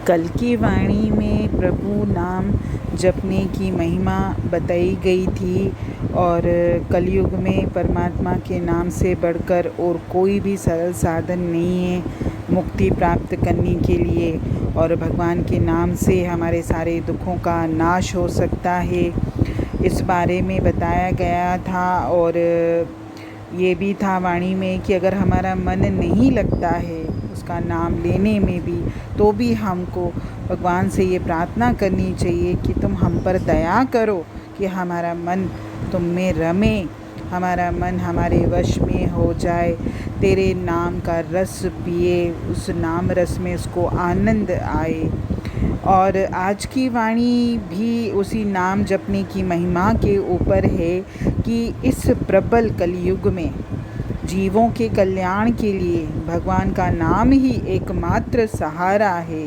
कल की वाणी में प्रभु नाम जपने की महिमा बताई गई थी और कलयुग में परमात्मा के नाम से बढ़कर और कोई भी सरल साधन नहीं है मुक्ति प्राप्त करने के लिए। और भगवान के नाम से हमारे सारे दुखों का नाश हो सकता है, इस बारे में बताया गया था। और ये भी था वाणी में कि अगर हमारा मन नहीं लगता है उसका नाम लेने में भी, तो भी हमको भगवान से ये प्रार्थना करनी चाहिए कि तुम हम पर दया करो कि हमारा मन तुम में रमे, हमारा मन हमारे वश में हो जाए, तेरे नाम का रस पिए, उस नाम रस में उसको आनंद आए। और आज की वाणी भी उसी नाम जपने की महिमा के ऊपर है कि इस प्रबल कलयुग में जीवों के कल्याण के लिए भगवान का नाम ही एकमात्र सहारा है।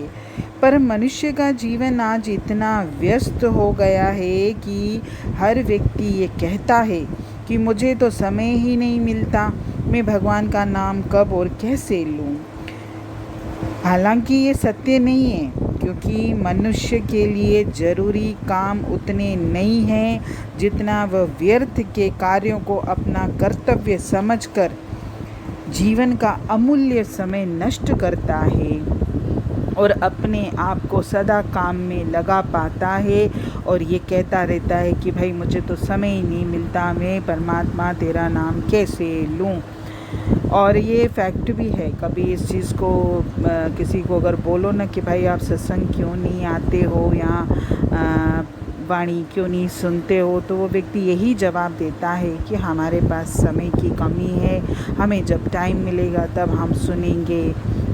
पर मनुष्य का जीवन आज इतना व्यस्त हो गया है कि हर व्यक्ति ये कहता है कि मुझे तो समय ही नहीं मिलता, मैं भगवान का नाम कब और कैसे लूँ। हालांकि ये सत्य नहीं है, क्योंकि मनुष्य के लिए ज़रूरी काम उतने नहीं हैं जितना वह व्यर्थ के कार्यों को अपना कर्तव्य समझकर जीवन का अमूल्य समय नष्ट करता है और अपने आप को सदा काम में लगा पाता है और ये कहता रहता है कि भाई मुझे तो समय ही नहीं मिलता, मैं परमात्मा तेरा नाम कैसे लूँ। और ये फैक्ट भी है। कभी इस चीज़ को किसी को अगर बोलो ना कि भाई आप सत्संग क्यों नहीं आते हो या वाणी क्यों नहीं सुनते हो, तो वो व्यक्ति यही जवाब देता है कि हमारे पास समय की कमी है, हमें जब टाइम मिलेगा तब हम सुनेंगे,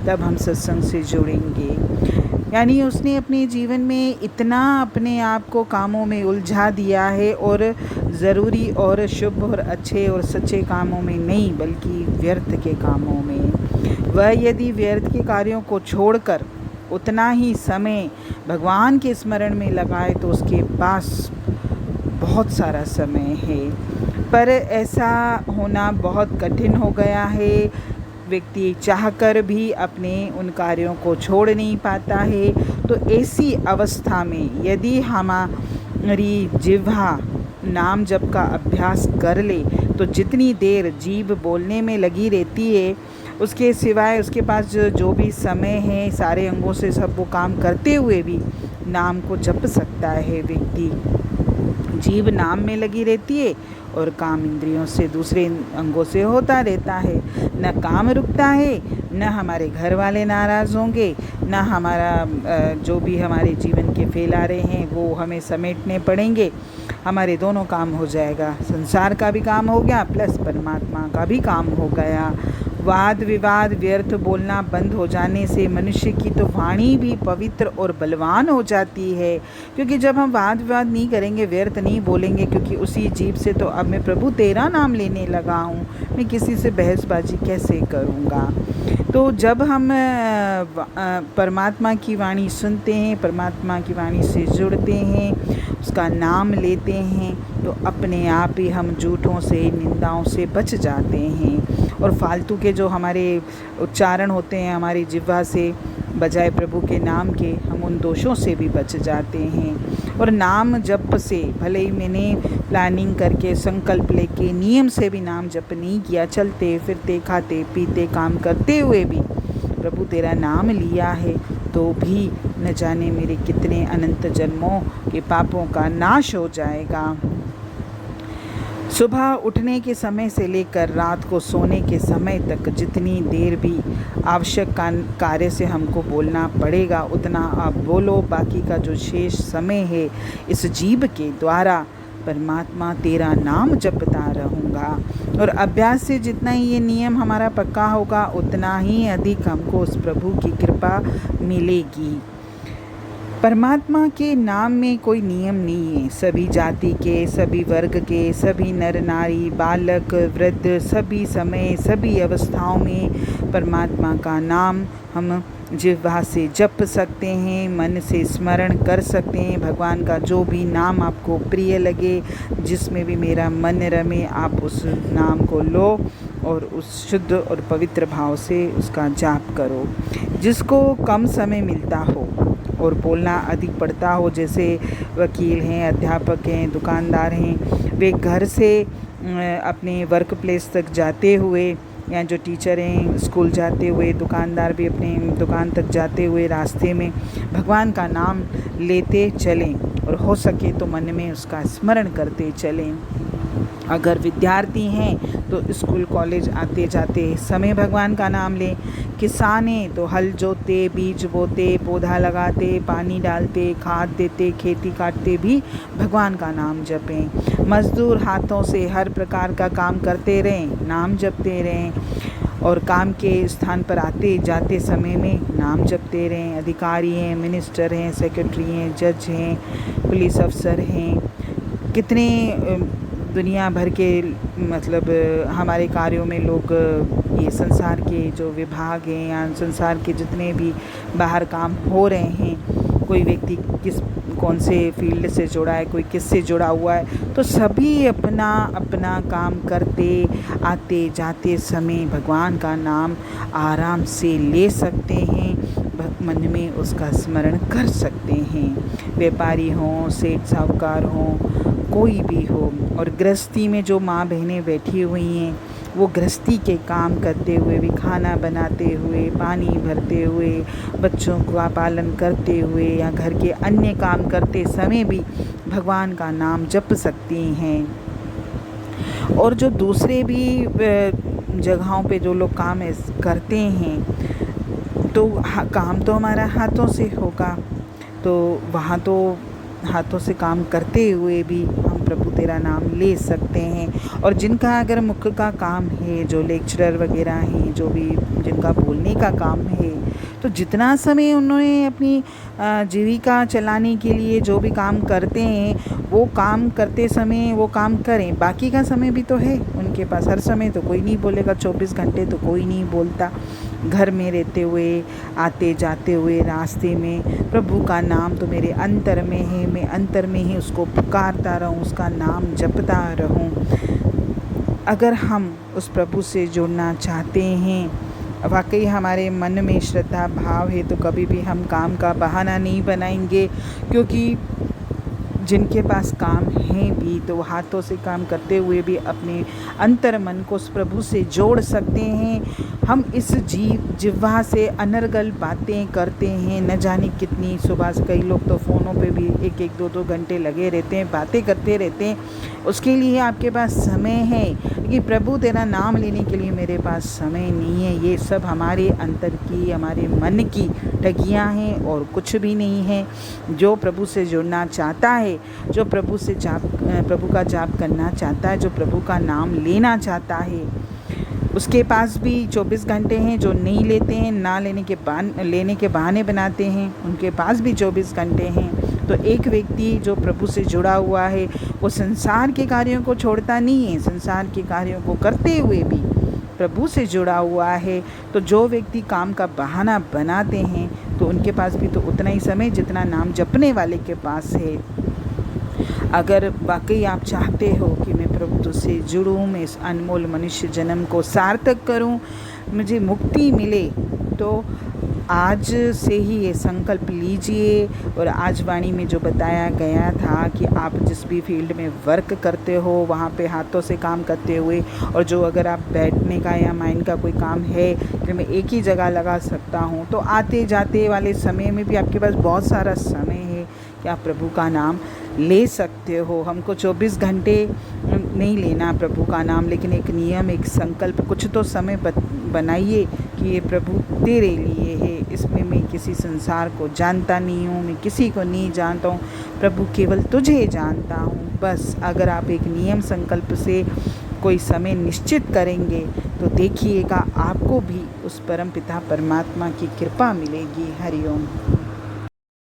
तब हम सत्संग से जुड़ेंगे। यानी उसने अपने जीवन में इतना अपने आप को कामों में उलझा दिया है, और ज़रूरी और शुभ और अच्छे और सच्चे कामों में नहीं बल्कि व्यर्थ के कामों में। वह यदि व्यर्थ के कार्यों को छोड़कर उतना ही समय भगवान के स्मरण में लगाए तो उसके पास बहुत सारा समय है। पर ऐसा होना बहुत कठिन हो गया है। व्यक्ति चाहकर भी अपने उन कार्यों को छोड़ नहीं पाता है। तो ऐसी अवस्था में यदि हमारी जिह्वा नाम जप का अभ्यास कर ले तो जितनी देर जीभ बोलने में लगी रहती है, उसके सिवाय उसके पास जो भी समय है सारे अंगों से सब वो काम करते हुए भी नाम को जप सकता है व्यक्ति। जीभ नाम में लगी रहती है और काम इंद्रियों से दूसरे अंगों से होता रहता है। न काम रुकता है, न हमारे घर वाले नाराज़ होंगे, न हमारा जो भी हमारे जीवन के फैलारे हैं वो हमें समेटने पड़ेंगे। हमारे दोनों काम हो जाएगा, संसार का भी काम हो गया प्लस परमात्मा का भी काम हो गया। वाद विवाद व्यर्थ बोलना बंद हो जाने से मनुष्य की तो वाणी भी पवित्र और बलवान हो जाती है। क्योंकि जब हम वाद विवाद नहीं करेंगे, व्यर्थ नहीं बोलेंगे, क्योंकि उसी जीभ से तो अब मैं प्रभु तेरा नाम लेने लगा हूँ, मैं किसी से बहसबाजी कैसे करूँगा। तो जब हम परमात्मा की वाणी सुनते हैं, परमात्मा की वाणी से जुड़ते हैं, उसका नाम लेते हैं, तो अपने आप ही हम झूठों से निंदाओं से बच जाते हैं और फालतू के जो हमारे उच्चारण होते हैं हमारी जिह्वा से बजाय प्रभु के नाम के, हम उन दोषों से भी बच जाते हैं। और नाम जप से भले ही मैंने प्लानिंग करके संकल्प लेके नियम से भी नाम जप नहीं किया, चलते फिरते खाते पीते काम करते हुए भी प्रभु तेरा नाम लिया है, तो भी न जाने मेरे कितने अनंत जन्मों के पापों का नाश हो जाएगा। सुबह उठने के समय से लेकर रात को सोने के समय तक जितनी देर भी आवश्यक कार्य से हमको बोलना पड़ेगा उतना आप बोलो। बाकी का जो शेष समय है इस जीभ के द्वारा परमात्मा तेरा नाम जपता रहूँगा। और अभ्यास से जितना ही ये नियम हमारा पक्का होगा उतना ही अधिक हमको उस प्रभु की कृपा मिलेगी। परमात्मा के नाम में कोई नियम नहीं है। सभी जाति के, सभी वर्ग के, सभी नर नारी, बालक वृद्ध, सभी समय सभी अवस्थाओं में परमात्मा का नाम हम जिह्वा से जप सकते हैं, मन से स्मरण कर सकते हैं। भगवान का जो भी नाम आपको प्रिय लगे, जिसमें भी मेरा मन रमे, आप उस नाम को लो और उस शुद्ध और पवित्र भाव से उसका जाप करो। जिसको कम समय मिलता हो और बोलना अधिक पड़ता हो, जैसे वकील हैं, अध्यापक हैं, दुकानदार हैं, वे घर से अपने वर्क प्लेस तक जाते हुए, या जो टीचर हैं स्कूल जाते हुए, दुकानदार भी अपने दुकान तक जाते हुए रास्ते में भगवान का नाम लेते चलें और हो सके तो मन में उसका स्मरण करते चलें। अगर विद्यार्थी हैं तो स्कूल कॉलेज आते जाते समय भगवान का नाम लें। किसान हैं तो हल जोतते, बीज बोते, पौधा लगाते, पानी डालते, खाद देते, खेती काटते भी भगवान का नाम जपें। मजदूर हाथों से हर प्रकार का काम करते रहें, नाम जपते रहें और काम के स्थान पर आते जाते समय में नाम जपते रहें। अधिकारी हैं, मिनिस्टर हैं, सेक्रेटरी हैं, जज हैं, पुलिस अफसर हैं, कितने दुनिया भर के मतलब हमारे कार्यों में लोग ये संसार के जो विभाग हैं या संसार के जितने भी बाहर काम हो रहे हैं, कोई व्यक्ति कौन से फील्ड से जुड़ा है, कोई किस से जुड़ा हुआ है, तो सभी अपना अपना काम करते आते जाते समय भगवान का नाम आराम से ले सकते हैं, मन में उसका स्मरण कर सकते हैं। व्यापारी हों, सेठ साहूकार हों, कोई भी हो। और गृहस्थी में जो माँ बहनें बैठी हुई हैं, वो गृहस्थी के काम करते हुए भी, खाना बनाते हुए, पानी भरते हुए, बच्चों का पालन करते हुए या घर के अन्य काम करते समय भी भगवान का नाम जप सकती हैं। और जो दूसरे भी जगहों पे जो लोग काम करते हैं, तो काम तो हमारा हाथों से होगा, तो वहाँ तो हाथों से काम करते हुए भी हम प्रभु तेरा नाम ले सकते हैं। और जिनका अगर मुख्य का काम है, जो लेक्चरर वगैरह हैं, जो भी जिनका बोलने का काम है, तो जितना समय उन्होंने अपनी जीविका चलाने के लिए जो भी काम करते हैं, वो काम करते समय वो काम करें। बाकी का समय भी तो है उनके पास, हर समय तो कोई नहीं बोलेगा, 24 घंटे तो कोई नहीं बोलता। घर में रहते हुए, आते जाते हुए रास्ते में प्रभु का नाम तो मेरे अंतर में है, मैं अंतर में ही उसको पुकारता रहूं, उसका नाम जपता रहूं। अगर हम उस प्रभु से जुड़ना चाहते हैं, वाकई हमारे मन में श्रद्धा भाव है, तो कभी भी हम काम का बहाना नहीं बनाएंगे, क्योंकि जिनके पास काम है भी तो हाथों से काम करते हुए भी अपने अंतर मन को उस प्रभु से जोड़ सकते हैं। हम इस जिह्वा से अनर्गल बातें करते हैं, न जाने कितनी, सुबह से कई लोग तो फ़ोनों पे भी 1-1, 2-2 घंटे लगे रहते हैं, बातें करते रहते हैं। उसके लिए आपके पास समय है, लेकिन प्रभु तेरा नाम लेने के लिए मेरे पास समय नहीं है। ये सब हमारे अंतर की, हमारे मन की ठगियाँ हैं और कुछ भी नहीं है। जो प्रभु से जुड़ना चाहता है, जो प्रभु का जाप करना चाहता है, जो प्रभु का नाम लेना चाहता है, उसके पास भी 24 घंटे हैं। जो नहीं लेते हैं, ना लेने के बहाने बनाते हैं, उनके पास भी 24 घंटे हैं। तो एक व्यक्ति जो प्रभु से जुड़ा हुआ है, वो संसार के कार्यों को छोड़ता नहीं है, संसार के कार्यों को करते हुए भी प्रभु से जुड़ा हुआ है। तो जो व्यक्ति काम का बहाना बनाते हैं, तो उनके पास भी तो उतना ही समय जितना नाम जपने वाले के पास है। अगर वाकई आप चाहते हो कि मैं प्रभु से जुड़ूं, मैं इस अनमोल मनुष्य जन्म को सार्थक करूं, मुझे मुक्ति मिले, तो आज से ही ये संकल्प लीजिए। और आज वाणी में जो बताया गया था कि आप जिस भी फील्ड में वर्क करते हो, वहाँ पे हाथों से काम करते हुए, और जो अगर आप बैठने का या माइंड का कोई काम है जो मैं एक ही जगह लगा सकता हूँ, तो आते जाते वाले समय में भी आपके पास बहुत सारा समय है कि आप प्रभु का नाम ले सकते हो। हमको 24 घंटे नहीं लेना प्रभु का नाम, लेकिन एक नियम, एक संकल्प, कुछ तो समय बनाइए कि ये प्रभु तेरे लिए है, इसमें मैं किसी संसार को जानता नहीं हूँ, मैं किसी को नहीं जानता हूँ, प्रभु केवल तुझे जानता हूँ। बस अगर आप एक नियम संकल्प से कोई समय निश्चित करेंगे, तो देखिएगा आपको भी उस परम पिता परमात्मा की कृपा मिलेगी। हरि ओम।